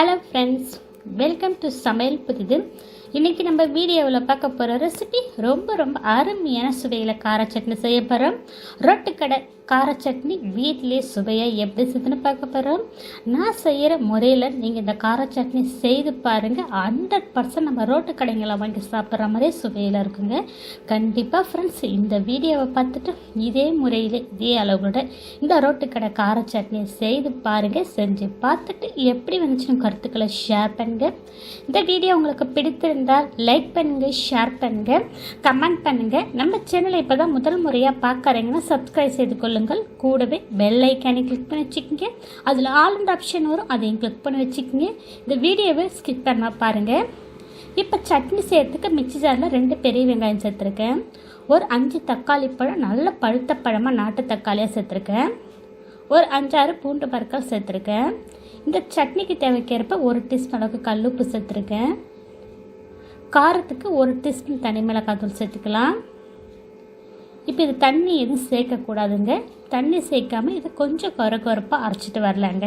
Hello friends, welcome to சமையல் புதிது. இன்றைக்கி நம்ம வீடியோவில் பார்க்க போகிற ரெசிபி ரொம்ப அருமையான சுவையில் கார சட்னி செய்ய போகிறோம். ரொட்டுக்கடை கார சட்னி வீட்டிலே சுவையாக எப்படி செஞ்சுன்னு பார்க்க போகிறோம். நான் செய்கிற முறையில் நீங்கள் இந்த கார சட்னி செய்து பாருங்கள். 100% நம்ம ரோட்டு கடைங்களை வாங்கி சாப்பிட்ற மாதிரியே சுவையில் இருக்குங்க. கண்டிப்பாக ஃப்ரெண்ட்ஸ், இந்த வீடியோவை பார்த்துட்டு இதே முறையில் இதே அளவோட இந்த ரோட்டு கடை கார சட்னியை செய்து பாருங்கள். செஞ்சு பார்த்துட்டு எப்படி வந்துச்சுன்னு கருத்துக்களை ஷேர் பண்ணுங்கள். இந்த வீடியோ உங்களுக்கு பிடித்திருந்தால் லைக் பண்ணுங்கள், ஷேர் பண்ணுங்கள், கமெண்ட் பண்ணுங்கள். நம்ம சேனலை இப்போ தான் முதல் முறையாக பார்க்குறீங்கன்னா சப்ஸ்கிரைப் செய்து கொள்ளுங்கள். கூடவே பெல் ஐக்கானை கிளிக் பண்ணி வச்சுக்கோங்க. அதில் ஆல் ஆப்ஷன் வரும், அதையும் கிளிக் பண்ணி வச்சுக்கோங்க. இந்த வீடியோவை ஸ்கிப் பண்ண பாருங்கள். இப்போ சட்னி செய்யறதுக்கு மிக்சி ஜாரில் 2 பெரிய வெங்காயம் சேர்த்துருக்கேன். ஒரு 5 தக்காளி பழம், நல்ல பழுத்த பழமாக நாட்டு தக்காளியாக சேர்த்துருக்கேன். ஒரு 5-6 பூண்டு பற்கள் சேர்த்துருக்கேன். இந்த சட்னிக்கு தேவைக்கேற்ப 1 டீஸ்பூன் அளவுக்கு கல்லுப்பு சேர்த்துருக்கேன். காரத்துக்கு 1 டீஸ்பூன் தனி மிளகாய்த்தூள் சேர்த்துக்கலாம். இப்போ இது தண்ணி எதுவும் சேர்க்கக்கூடாதுங்க. தண்ணி சேர்க்காமல் இது கொஞ்சம் கொரப்பாக அரைச்சிட்டு வரலாங்க.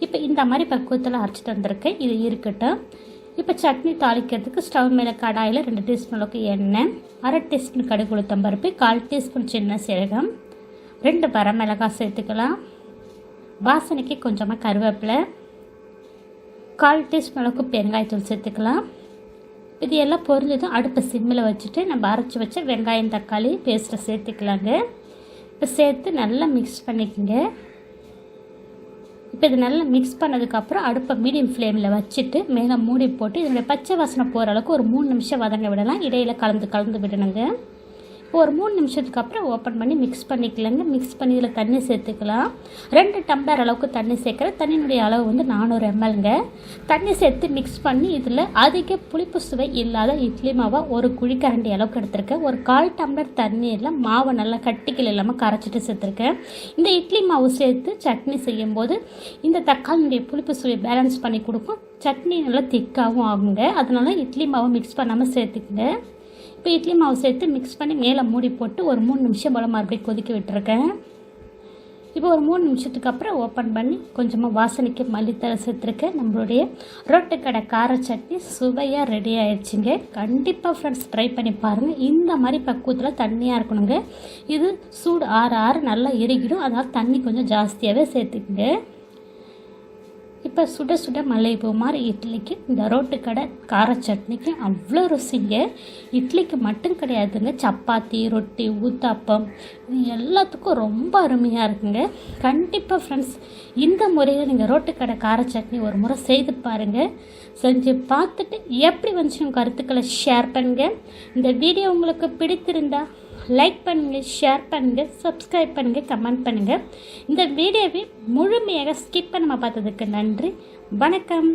இப்போ இந்த மாதிரி பக்குவத்தில் அரைச்சிட்டு வந்திருக்கேன். இது இருக்கட்டும். இப்போ சட்னி தாளிக்கிறதுக்கு ஸ்டவ் மேலே கடாயில் 2 டீஸ்பூன் அளவுக்கு எண்ணெய், 1/2 டீஸ்பூன் கடுகு உளுத்தம் பருப்பு, 1/4 டீஸ்பூன் சின்ன சீரகம், 2 வரமிளகாய் சேர்த்துக்கலாம். வாசனைக்கு கொஞ்சமாக கருவேப்பிலை, 1/4 டீஸ்பூன் அளவுக்கு பெருங்காயத்தூள் சேர்த்துக்கலாம். இது எல்லாம் பொரிஞ்சதும் அடுப்பை சிம்மில் வச்சுட்டு நம்ம அரைச்சி வச்ச வெங்காயம் தக்காளி பேஸ்ட்டை சேர்த்துக்கலாங்க. இப்போ சேர்த்து நல்லா மிக்ஸ் பண்ணிக்கோங்க. இப்போ இது நல்லா மிக்ஸ் பண்ணதுக்கப்புறம் அடுப்பை மீடியம் ஃப்ளேமில் வச்சுட்டு மேலே மூடி போட்டு இதனுடைய பச்சை வாசனை போகிற அளவுக்கு ஒரு 3 நிமிஷம் வதங்க விடலாம். இடையில கலந்து விடணுங்க. இப்போ ஒரு 3 நிமிஷத்துக்கு அப்புறம் ஓப்பன் பண்ணி மிக்ஸ் பண்ணிக்கலாங்க. மிக்ஸ் பண்ணி இதில் தண்ணி சேர்த்துக்கலாம். 2 டம்ளர் அளவுக்கு தண்ணி சேர்க்குற தண்ணியினுடைய அளவு வந்து 400 mlங்க. தண்ணி சேர்த்து மிக்ஸ் பண்ணி இதில் அதிக புளிப்பு சுவை இல்லாத இட்லி மாவை ஒரு குழிக்கரண்டி அளவுக்கு எடுத்திருக்கேன். ஒரு 1/4 டம்ளர் தண்ணியில் மாவை நல்லா கட்டிகள் இல்லாமல் கரைச்சிட்டு சேர்த்துருக்கேன். இந்த இட்லி மாவு சேர்த்து சட்னி செய்யும்போது இந்த தக்காளியுடைய புளிப்பு சுவை பேலன்ஸ் பண்ணி கொடுக்கும். சட்னி நல்லா திக்காகவும் ஆகுங்க. அதனால இட்லி மாவை மிக்ஸ் பண்ணாமல் சேர்த்துக்குங்க. இப்போ இட்லி மாவு சேர்த்து மிக்ஸ் பண்ணி மேலே மூடி போட்டு ஒரு 3 நிமிஷம் போல் மறுபடியும் கொதிக்க விட்டுருக்கேன். இப்போ ஒரு 3 நிமிஷத்துக்கு அப்புறம் ஓப்பன் பண்ணி கொஞ்சமாக வாசனைக்கு மல்லித்தழை சேர்த்துருக்கேன். நம்மளுடைய ரொட்டுக்கடை கார சட்னி சுவையாக ரெடி ஆகிடுச்சிங்க. கண்டிப்பாக ஃப்ரெண்ட்ஸ் ட்ரை பண்ணி பாருங்கள். இந்த மாதிரி பக்குவத்தில் தண்ணியாக இருக்கணுங்க. இது சூடு ஆற நல்லா இறுகிடும். அதனால் தண்ணி கொஞ்சம் ஜாஸ்தியாகவே சேர்த்துக்குங்க. இப்போ சுட மல்லிகைப்பூ மாதிரி இட்லிக்கு இந்த ரோட்டுக்கடை கார சட்னிக்கு அவ்வளோ ருசிங்க. இட்லிக்கு மட்டும் கிடையாதுங்க, சப்பாத்தி, ரொட்டி, ஊத்தாப்பம் இது எல்லாத்துக்கும் ரொம்ப அருமையாக இருக்குங்க. கண்டிப்பாக ஃப்ரெண்ட்ஸ் இந்த முறையில் நீங்கள் ரோட்டுக்கடை கார சட்னி ஒரு முறை செய்து பாருங்கள். செஞ்சு பார்த்துட்டு எப்படி வந்துச்சு கருத்துக்களை ஷேர் பண்ணுங்கள். இந்த வீடியோ உங்களுக்கு பிடித்திருந்தா லைக் பண்ணுங்கள், ஷேர் பண்ணுங்கள், சப்ஸ்கிரைப் பண்ணுங்கள், கமெண்ட் பண்ணுங்கள். இந்த வீடியோவை முழுமையாக ஸ்கிப் பண்ணாமல் பார்த்ததுக்கு நன்றி. வணக்கம்.